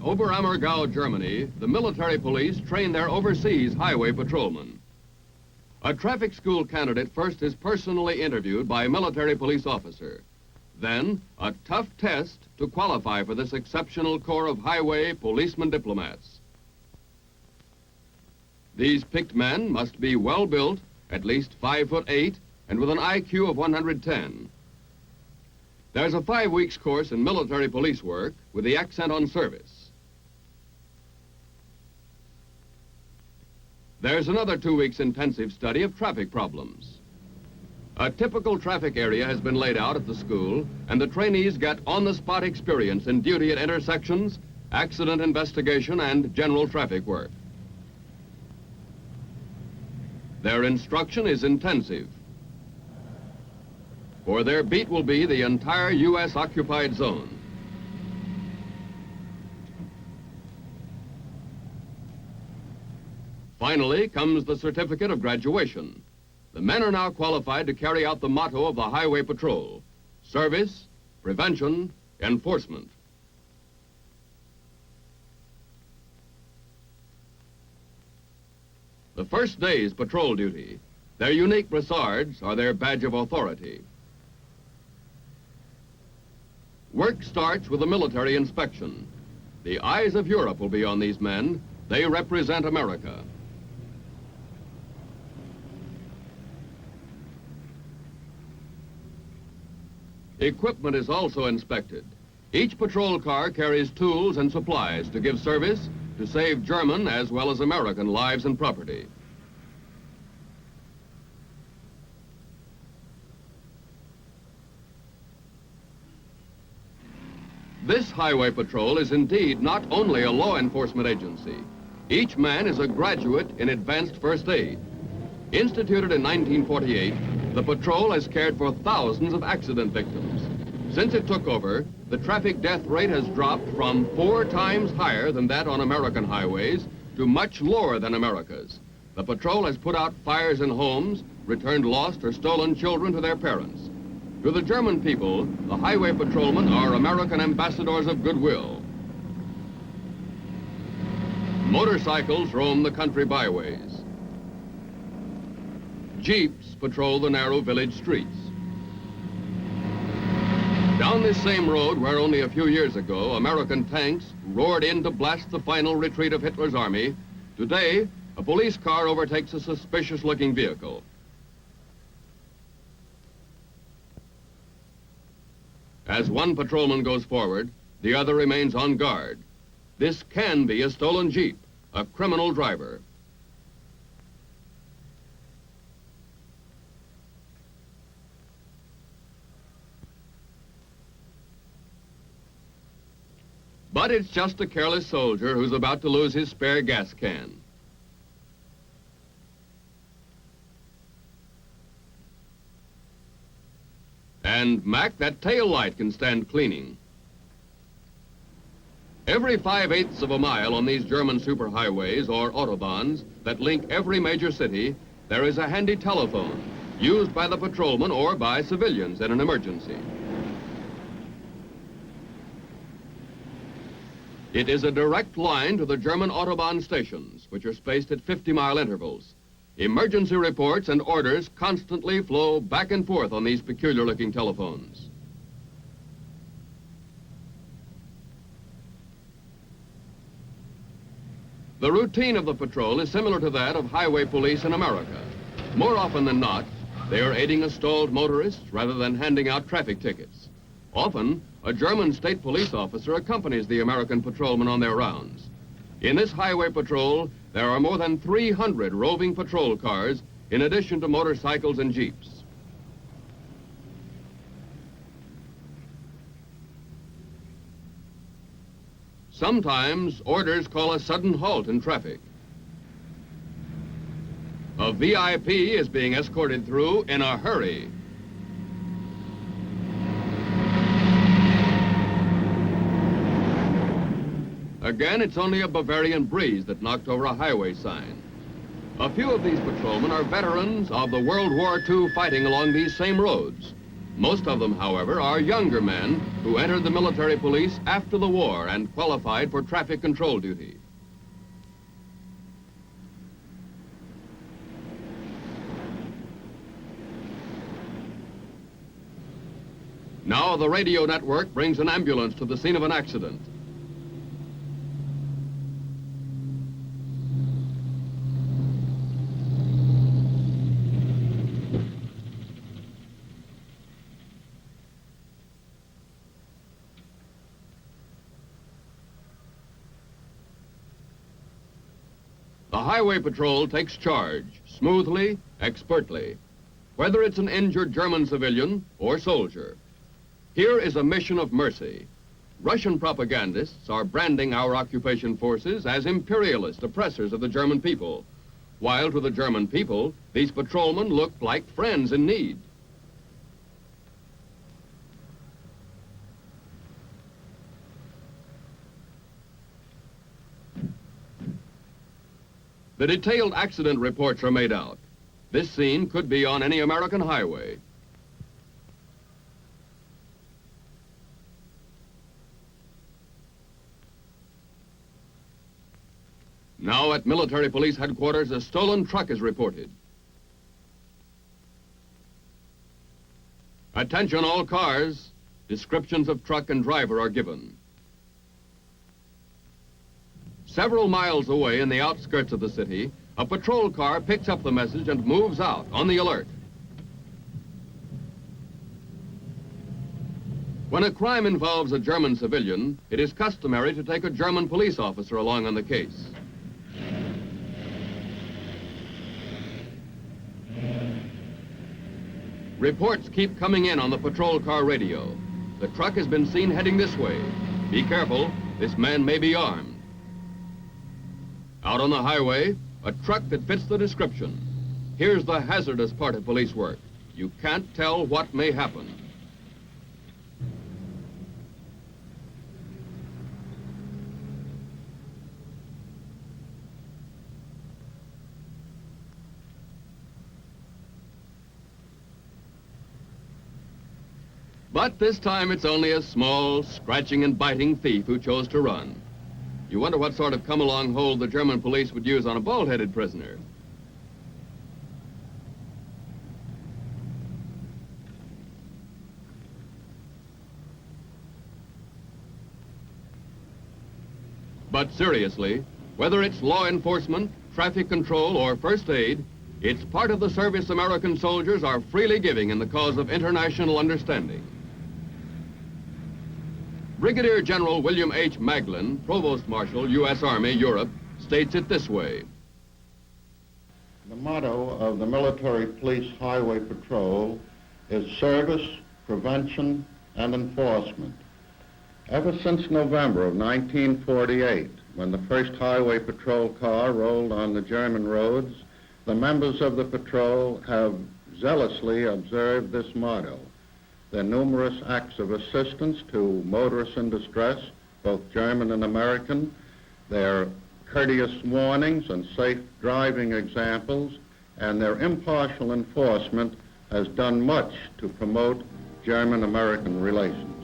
Oberammergau, Germany, the military police train their overseas highway patrolmen. A traffic school candidate first is personally interviewed by a military police officer. Then, a tough test to qualify for this exceptional corps of highway policeman diplomats. These picked men must be well built, at least 5'8", and with an IQ of 110. There's a 5 weeks course in military police work with the accent on service. There's another 2 weeks intensive study of traffic problems. A typical traffic area has been laid out at the school, and the trainees get on-the-spot experience in duty at intersections, accident investigation, and general traffic work. Their instruction is intensive, for their beat will be the entire U.S. occupied zone. Finally comes the certificate of graduation. The men are now qualified to carry out the motto of the Highway Patrol: service, prevention, enforcement. The first day's patrol duty. Their unique brassards are their badge of authority. Work starts with a military inspection. The eyes of Europe will be on these men. They represent America. Equipment is also inspected. Each patrol car carries tools and supplies to give service, to save German as well as American lives and property. This highway patrol is indeed not only a law enforcement agency. Each man is a graduate in advanced first aid. Instituted in 1948, the patrol has cared for thousands of accident victims. Since it took over, the traffic death rate has dropped from 4 times higher than that on American highways to much lower than America's. The patrol has put out fires in homes, returned lost or stolen children to their parents. To the German people, the highway patrolmen are American ambassadors of goodwill. Motorcycles roam the country byways. Jeeps patrol the narrow village streets. Down this same road where only a few years ago American tanks roared in to blast the final retreat of Hitler's army, today a police car overtakes a suspicious-looking vehicle. As one patrolman goes forward, the other remains on guard. This can be a stolen Jeep, a criminal driver. But it's just a careless soldier who's about to lose his spare gas can. And, Mac, that tail light can stand cleaning. Every 5/8 of a mile on these German superhighways, or Autobahns, that link every major city, there is a handy telephone, used by the patrolmen or by civilians in an emergency. It is a direct line to the German Autobahn stations, which are spaced at 50-mile intervals. Emergency reports and orders constantly flow back and forth on these peculiar-looking telephones. The routine of the patrol is similar to that of highway police in America. More often than not, they are aiding a stalled motorist rather than handing out traffic tickets. Often, a German state police officer accompanies the American patrolmen on their rounds. In this highway patrol, there are more than 300 roving patrol cars, in addition to motorcycles and jeeps. Sometimes, orders call a sudden halt in traffic. A VIP is being escorted through in a hurry. Again, it's only a Bavarian breeze that knocked over a highway sign. A few of these patrolmen are veterans of the World War II fighting along these same roads. Most of them, however, are younger men who entered the military police after the war and qualified for traffic control duty. Now the radio network brings an ambulance to the scene of an accident. The Highway Patrol takes charge, smoothly, expertly, whether it's an injured German civilian or soldier. Here is a mission of mercy. Russian propagandists are branding our occupation forces as imperialist oppressors of the German people, while to the German people, these patrolmen look like friends in need. The detailed accident reports are made out. This scene could be on any American highway. Now at military police headquarters, a stolen truck is reported. Attention all cars. Descriptions of truck and driver are given. Several miles away in the outskirts of the city, a patrol car picks up the message and moves out on the alert. When a crime involves a German civilian, it is customary to take a German police officer along on the case. Reports keep coming in on the patrol car radio. The truck has been seen heading this way. Be careful, this man may be armed. Out on the highway, a truck that fits the description. Here's the hazardous part of police work. You can't tell what may happen. But this time it's only a small, scratching and biting thief who chose to run. You wonder what sort of come-along hold the German police would use on a bald-headed prisoner. But seriously, whether it's law enforcement, traffic control, or first aid, it's part of the service American soldiers are freely giving in the cause of international understanding. Brigadier General William H. Maglin, Provost Marshal, U.S. Army, Europe, states it this way. The motto of the Military Police Highway Patrol is service, prevention, and enforcement. Ever since November of 1948, when the first highway patrol car rolled on the German roads, the members of the patrol have zealously observed this motto. Their numerous acts of assistance to motorists in distress, both German and American, their courteous warnings and safe driving examples, and their impartial enforcement has done much to promote German-American relations.